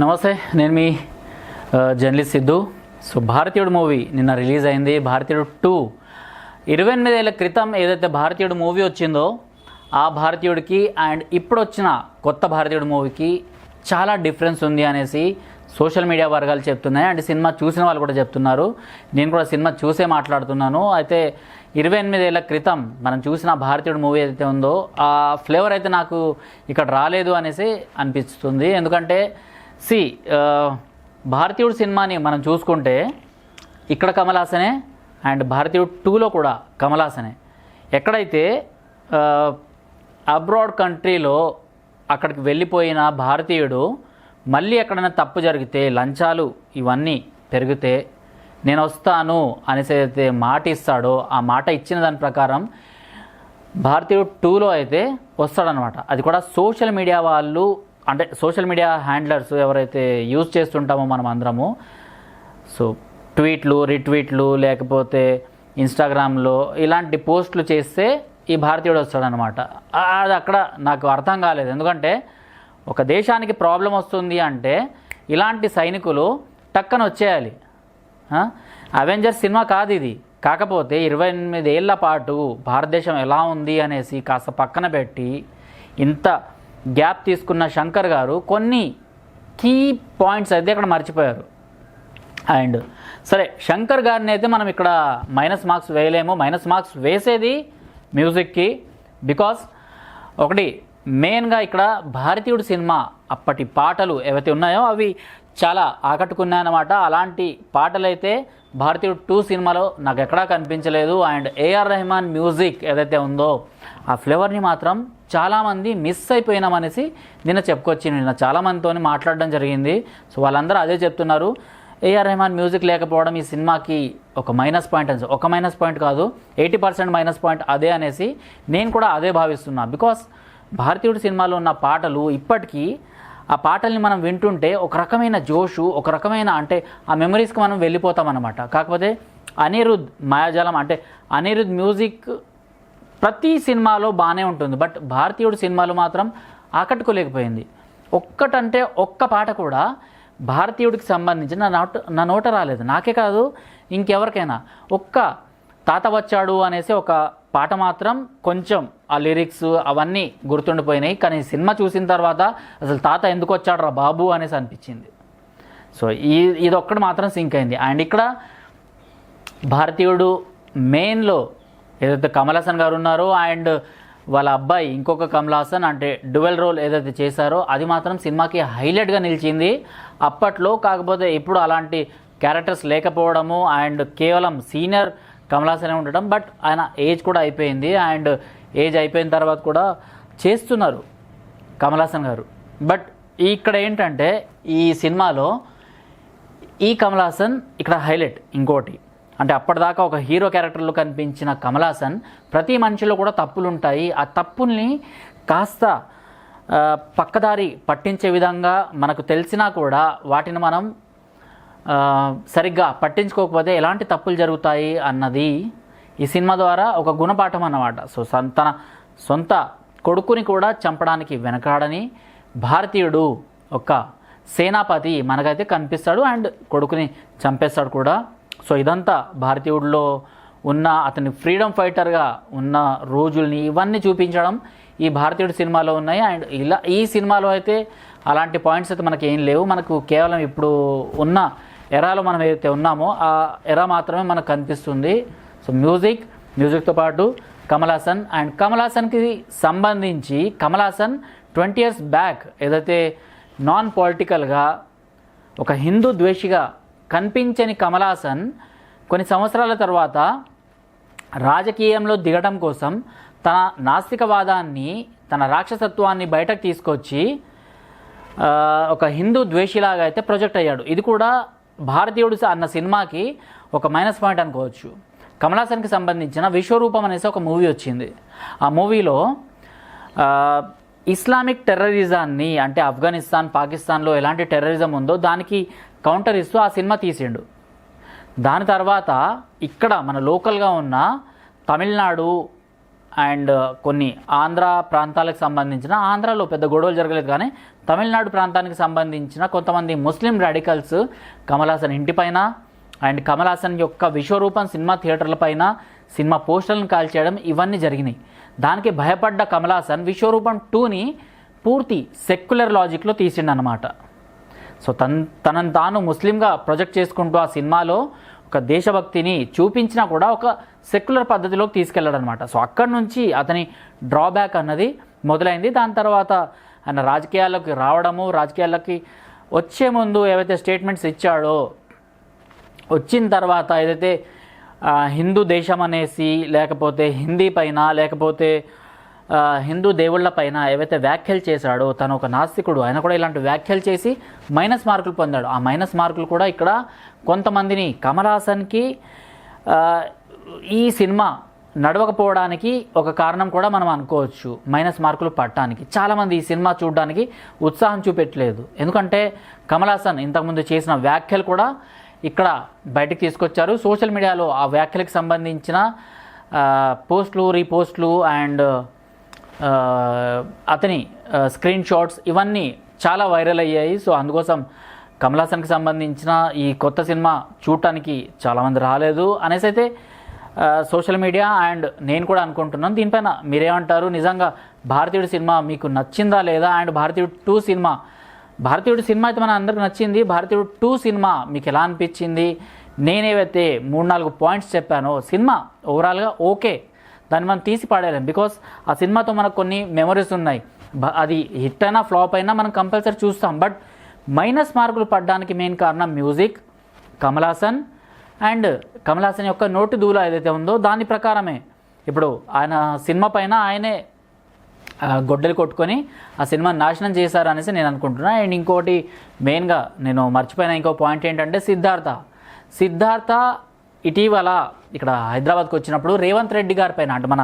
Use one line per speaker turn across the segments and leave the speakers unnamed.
నమస్తే, నేను మీ journalist Siddhu. So భారతీయుడు మూవీ నిన్న రిలీజ్ అయింది. భారతీయుడు 2 28 ఏళ్ల క్రితం ఏదైతే భారతీయుడు మూవీ వచ్చిందో ఆ భారతీయుడికి అండ్ ఇప్పుడు వచ్చిన కొత్త భారతీయుడు మూవీకి చాలా డిఫరెన్స్ ఉంది అనేసి సోషల్ మీడియా వర్గాలు చెప్తున్నాయి. అండ్ సినిమా చూసిన వాళ్ళు కూడా చెప్తున్నారు. నేను కూడా సినిమా చూసే మాట్లాడుతున్నాను. అయితే 28 ఏళ్ల క్రితం మనం చూసిన భారతీయుడు మూవీ ఏదైతే ఉందో ఆ ఫ్లేవర్ అయితే నాకు ఇక్కడ రాలేదు అనేసి అనిపిస్తుంది. ఎందుకంటే భారతీయుడు సినిమాని మనం చూసుకుంటే ఇక్కడ కమల్ హాసనే అండ్ భారతీయుడు 2లో కూడా కమల్ హాసనే. ఎక్కడైతే అబ్రాడ్ కంట్రీలో అక్కడికి వెళ్ళిపోయిన భారతీయుడు మళ్ళీ ఎక్కడైనా తప్పు జరిగితే, లంచాలు ఇవన్నీ పెరిగితే నేను వస్తాను అనేసి అయితే మాట ఇస్తాడో ఆ మాట ఇచ్చిన దాని ప్రకారం భారతీయుడు 2లో అయితే వస్తాడనమాట. అది కూడా సోషల్ మీడియా వాళ్ళు, అంటే సోషల్ మీడియా హ్యాండ్లర్స్ ఎవరైతే యూజ్ చేస్తుంటామో మనం అందరము, సో ట్వీట్లు, రీట్వీట్లు, లేకపోతే ఇన్స్టాగ్రామ్లో ఇలాంటి పోస్టులు చేస్తే ఈ భారతీయుడు వస్తాడనమాట. అది అక్కడ నాకు అర్థం కాలేదు. ఎందుకంటే ఒక దేశానికి ప్రాబ్లం వస్తుంది అంటే ఇలాంటి సైనికులు టక్కన వచ్చేయాలి. అవెంజర్స్ సినిమా కాదు ఇది. కాకపోతే 28 ఏళ్ల పాటు భారతదేశం ఎలా ఉంది అనేసి కాస్త పక్కన పెట్టి ఇంత గ్యాప్ తీసుకున్న శంకర్ గారు కొన్ని కీ పాయింట్స్ అయితే అక్కడ మర్చిపోయారు. అండ్ సరే, శంకర్ గారిని అయితే మనం ఇక్కడ మైనస్ మార్క్స్ వేయలేము. మైనస్ మార్క్స్ వేసేది మ్యూజిక్కి. బికాస్ ఒకటి మెయిన్గా ఇక్కడ భారతీయుడు సినిమా అప్పటి పాటలు ఏవైతే ఉన్నాయో అవి చాలా ఆకట్టుకున్నాయన్నమాట. అలాంటి పాటలు అయితే భారతీయుడు 2 సినిమాలో నాకు ఎక్కడా కనిపించలేదు. అండ్ ఏఆర్ రెహమాన్ మ్యూజిక్ ఏదైతే ఉందో ఆ ఫ్లేవర్ని మాత్రం చాలామంది మిస్ అయిపోయినామనేసి నిన్న చెప్పుకొచ్చి నిన్న చాలామందితో మాట్లాడడం జరిగింది. సో వాళ్ళందరూ అదే చెప్తున్నారు, ఏఆర్ రెహమాన్ మ్యూజిక్ లేకపోవడం ఈ సినిమాకి ఒక మైనస్ పాయింట్ అని. ఒక మైనస్ పాయింట్ కాదు, 80% మైనస్ పాయింట్ అదే అనేసి నేను కూడా అదే భావిస్తున్నా. బికాస్ భారతీయుడు సినిమాలో ఉన్న పాటలు ఇప్పటికీ ఆ పాటల్ని మనం వింటుంటే ఒక రకమైన జోషు, ఒక రకమైన అంటే ఆ మెమరీస్కి మనం వెళ్ళిపోతామన్నమాట. కాకపోతే అనిరుద్ మాయాజాలం అంటే అనిరుద్ మ్యూజిక్ ప్రతి సినిమాలో బాగానే ఉంటుంది, బట్ భారతీయుడు సినిమాలో మాత్రం ఆకట్టుకోలేకపోయింది. ఒక్కటంటే ఒక్క పాట కూడా భారతీయుడికి సంబంధించి నా నోట రాలేదు. నాకే కాదు ఇంకెవరికైనా. ఒక్క తాత వచ్చాడు అనేసి ఒక పాట మాత్రం కొంచెం ఆ లిరిక్స్ అవన్నీ గుర్తుండిపోయినాయి. కానీ సినిమా చూసిన తర్వాత అసలు తాత ఎందుకు వచ్చాడు రా బాబు అనేసి అనిపించింది. సో ఇదొక్కటి మాత్రం సింక్ అయింది. అండ్ ఇక్కడ భారతీయుడు మెయిన్లో ఏదైతే కమల్ హాసన్ గారు ఉన్నారో అండ్ వాళ్ళ అబ్బాయి ఇంకొక కమల్ హాసన్ అంటే డ్యువెల్ రోల్ ఏదైతే చేశారో అది మాత్రం సినిమాకి హైలైట్గా నిలిచింది అప్పట్లో. కాకపోతే ఇప్పుడు అలాంటి క్యారెక్టర్స్ లేకపోవడము అండ్ కేవలం సీనియర్ కమల్ హాసనే ఉండడం. బట్ ఆయన ఏజ్ కూడా అయిపోయింది. అండ్ ఏజ్ అయిపోయిన తర్వాత కూడా చేస్తున్నారు కమల్ హాసన్ గారు. బట్ ఇక్కడ ఏంటంటే ఈ సినిమాలో ఈ కమల్ హాసన్ ఇక్కడ హైలైట్. ఇంకోటి అంటే అప్పటిదాకా ఒక హీరో క్యారెక్టర్లో కనిపించిన కమల్ హాసన్ ప్రతి మనిషిలో కూడా తప్పులు ఉంటాయి. ఆ తప్పుల్ని కాస్త పక్కదారి పట్టించే విధంగా మనకు తెలిసినా కూడా వాటిని మనం సరిగ్గా పట్టించుకోకపోతే ఎలాంటి తప్పులు జరుగుతాయి అన్నది ఈ సినిమా ద్వారా ఒక గుణపాఠం అన్నమాట. సో తన సొంత కొడుకుని కూడా చంపడానికి వెనకాడని భారతీయుడు ఒక సేనాపతి మనకైతే కనిపిస్తాడు అండ్ కొడుకుని చంపేస్తాడు కూడా. సో ఇదంతా భారతీయుడిలో ఉన్న అతని ఫ్రీడమ్ ఫైటర్గా ఉన్న రోజుల్ని ఇవన్నీ చూపించడం ఈ భారతీయుడు సినిమాలో ఉన్నాయి. అండ్ ఇలా ఈ సినిమాలో అయితే అలాంటి పాయింట్స్ అయితే మనకి ఏం లేవు. మనకు కేవలం ఇప్పుడు ఉన్న ఎరాలో మనం ఏదైతే ఉన్నామో ఆ ఎరా మాత్రమే మనకు కనిపిస్తుంది. సో మ్యూజిక్తో పాటు కమల్ హాసన్ అండ్ కమల్ హాసన్కి సంబంధించి కమల్ హాసన్ 20 years బ్యాక్ ఏదైతే నాన్ పొలిటికల్గా ఒక హిందూ ద్వేషిగా కనిపించని కమల్ హాసన్ కొన్ని సంవత్సరాల తర్వాత రాజకీయంలో దిగడం కోసం తన నాస్తికవాదాన్ని, తన రాక్షసత్వాన్ని బయటకు తీసుకొచ్చి ఒక హిందూ ద్వేషిలాగా అయితే ప్రొజెక్ట్ అయ్యాడు. ఇది కూడా భారతీయుడు అన్న సినిమాకి ఒక మైనస్ పాయింట్ అనుకోవచ్చు. కమల్ హాసన్కి సంబంధించిన విశ్వరూపం అనేసి ఒక మూవీ వచ్చింది. ఆ మూవీలో ఇస్లామిక్ టెర్రరిజాన్ని అంటే ఆఫ్ఘనిస్తాన్, పాకిస్తాన్లో ఎలాంటి టెర్రరిజం ఉందో దానికి కౌంటర్ ఇస్తూ ఆ సినిమా తీసిండు. దాని తర్వాత ఇక్కడ మన లోకల్గా ఉన్న తమిళనాడు అండ్ కొన్ని ఆంధ్ర ప్రాంతాలకు సంబంధించిన, ఆంధ్రాలో పెద్ద గొడవలు జరగలేదు కానీ తమిళనాడు ప్రాంతానికి సంబంధించిన కొంతమంది ముస్లిం రాడికల్స్ కమల్ హాసన్ ఇంటిపైన అండ్ కమల్ హాసన్ యొక్క విశ్వరూపం సినిమా థియేటర్లపైన సినిమా పోస్టర్లను కాల్చేయడం ఇవన్నీ జరిగినాయి. దానికి భయపడ్డ కమల్ హాసన్ విశ్వరూపం 2ని పూర్తి సెక్యులర్ లాజిక్లో తీసిండనమాట. సో తనను తాను ముస్లింగా ప్రొజెక్ట్ చేసుకుంటూ ఆ సినిమాలో ఒక దేశభక్తిని చూపించినా కూడా ఒక సెక్యులర్ పద్ధతిలోకి తీసుకెళ్ళాడనమాట. సో అక్కడి నుంచి అతని డ్రాబ్యాక్ అన్నది మొదలైంది. దాని తర్వాత ఆయన రాజకీయాల్లోకి రావడము, రాజకీయాల్లోకి వచ్చే ముందు ఏవైతే స్టేట్మెంట్స్ ఇచ్చాడో, వచ్చిన తర్వాత ఏదైతే హిందూ దేశం అనేసి, లేకపోతే హిందీ పైన, లేకపోతే హిందూ దేవుళ్ళ పైన ఏవైతే వ్యాఖ్యలు చేశాడో, తను ఒక నాస్తికుడు, ఆయన కూడా ఇలాంటి వ్యాఖ్యలు చేసి మైనస్ మార్కులు పొందాడు. ఆ మైనస్ మార్కులు కూడా ఇక్కడ కొంతమందిని కమల్ హాసన్కి ఈ సినిమా నడవకపోవడానికి ఒక కారణం కూడా మనం అనుకోవచ్చు. మైనస్ మార్కులు పట్టడానికి చాలామంది ఈ సినిమా చూడడానికి ఉత్సాహం చూపెట్టలేదు. ఎందుకంటే కమల్ హాసన్ ఇంతకుముందు చేసిన వ్యాఖ్యలు కూడా ఇక్కడ బయటకు తీసుకొచ్చారు. సోషల్ మీడియాలో ఆ వ్యాఖ్యలకు సంబంధించిన పోస్టులు, రీపోస్టులు అండ్ అతని స్క్రీన్ షాట్స్ ఇవన్నీ చాలా వైరల్ అయ్యాయి. సో అందుకోసం కమల్ హాసన్కి సంబంధించిన ఈ కొత్త సినిమా చూడటానికి చాలామంది రాలేదు అనేసి అయితే సోషల్ మీడియా అండ్ నేను కూడా అనుకుంటున్నాను. దీనిపైన మీరేమంటారు? నిజంగా భారతీయుడు సినిమా మీకు నచ్చిందా లేదా? అండ్ భారతీయుడు 2 సినిమా, భారతీయుడు సినిమా అయితే మన అందరికి నచ్చింది. భారతీయుడు 2 సినిమా మీకు ఎలా అనిపించింది? నేనేవైతే 3-4 పాయింట్స్ చెప్పానో, సినిమా ఓవరాల్గా ఓకే, దాన్ని మనం తీసి పాడేయలేం. బికాస్ ఆ సినిమాతో మనకు కొన్ని మెమరీస్ ఉన్నాయి. అది హిట్ అయినా ఫ్లాప్ అయినా మనం కంపల్సరీ చూస్తాం. బట్ మైనస్ మార్కులు పడడానికి మెయిన్ కారణం మ్యూజిక్, కమల్ హాసన్ అండ్ కమల్ హాసన్ యొక్క నోటి దూల ఏదైతే ఉందో దాని ప్రకారమే ఇప్పుడు ఆయన సినిమా పైన ఆయనే గొడ్డలు కొట్టుకొని ఆ సినిమా నాశనం చేశారు అనేసి నేను అనుకుంటున్నాను. అండ్ ఇంకోటి మెయిన్గా నేను మర్చిపోయిన ఇంకో పాయింట్ ఏంటంటే సిద్ధార్థ ఇటీవల ఇక్కడ హైదరాబాద్కి వచ్చినప్పుడు రేవంత్ రెడ్డి గారి పైన, అంటే మన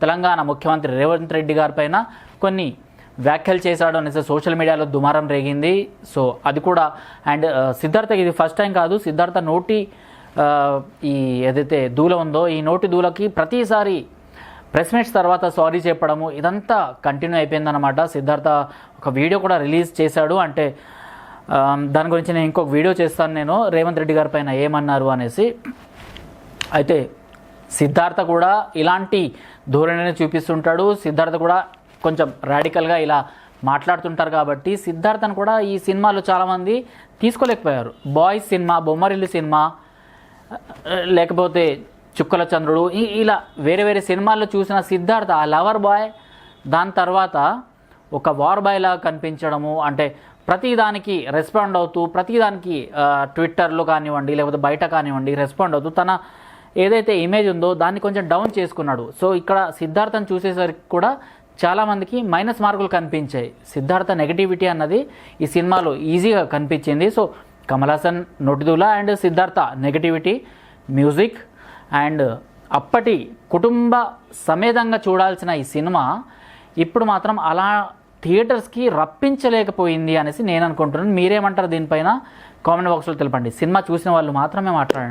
తెలంగాణ ముఖ్యమంత్రి రేవంత్ రెడ్డి గారి పైన కొన్ని వ్యాఖ్యలు చేశాడు అనేసి సోషల్ మీడియాలో దుమారం రేగింది. సో అది కూడా అండ్ సిద్ధార్థకి ఇది ఫస్ట్ టైం కాదు. సిద్ధార్థ నోటి ఈ ఏదైతే దూల ఉందో ఈ నోటి దూలకి ప్రతిసారి ప్రెస్ మీట్స్ తర్వాత సారీ చెప్పడము ఇదంతా కంటిన్యూ అయిపోయిందన్నమాట. సిద్ధార్థ ఒక వీడియో కూడా రిలీజ్ చేశాడు. అంటే దాని గురించి నేను ఇంకొక వీడియో చేస్తాను, నేను రేవంత్ రెడ్డి గారి పైన ఏమన్నారు అనేసి. అయితే సిద్ధార్థ కూడా ఇలాంటి ధోరణిని చూపిస్తుంటాడు. సిద్ధార్థ కూడా కొంచెం రాడికల్గా ఇలా మాట్లాడుతుంటారు కాబట్టి సిద్ధార్థను కూడా ఈ సినిమాలో చాలామంది తీసుకోలేకపోయారు. బాయ్స్ సినిమా, బొమ్మరిల్లు సినిమా, లేకపోతే చుక్కల చంద్రుడు, ఇలా వేరే వేరే సినిమాల్లో చూసిన సిద్ధార్థ ఆ లవర్ బాయ్, దాని తర్వాత ఒక వార్ బాయ్ లాగా కనిపించడము, అంటే ప్రతిదానికి రెస్పాండ్ అవుతూ, ప్రతిదానికి ట్విట్టర్లో కానివ్వండి లేకపోతే బయట కానివ్వండి రెస్పాండ్ అవుతూ తన ఏదైతే ఇమేజ్ ఉందో దాన్ని కొంచెం డౌన్ చేసుకున్నాడు. సో ఇక్కడ సిద్ధార్థను చూసేసరికి కూడా చాలామందికి మైనస్ మార్కులు కనిపించాయి. సిద్ధార్థ నెగటివిటీ అన్నది ఈ సినిమాలో ఈజీగా కనిపించింది. సో కమల్ హాసన్ నోటిదూల and Siddharth negativity, music and అప్పటి కుటుంబ సమేతంగా చూడాల్సిన ఈ సినిమా ఇప్పుడు మాత్రం అలా థియేటర్స్కి రప్పించలేకపోయింది అనేసి నేను అనుకుంటున్నాను. మీరేమంటారు దీనిపైన? కామెంట్ బాక్స్లో తెలపండి. సినిమా చూసిన వాళ్ళు మాత్రమే మాట్లాడండి.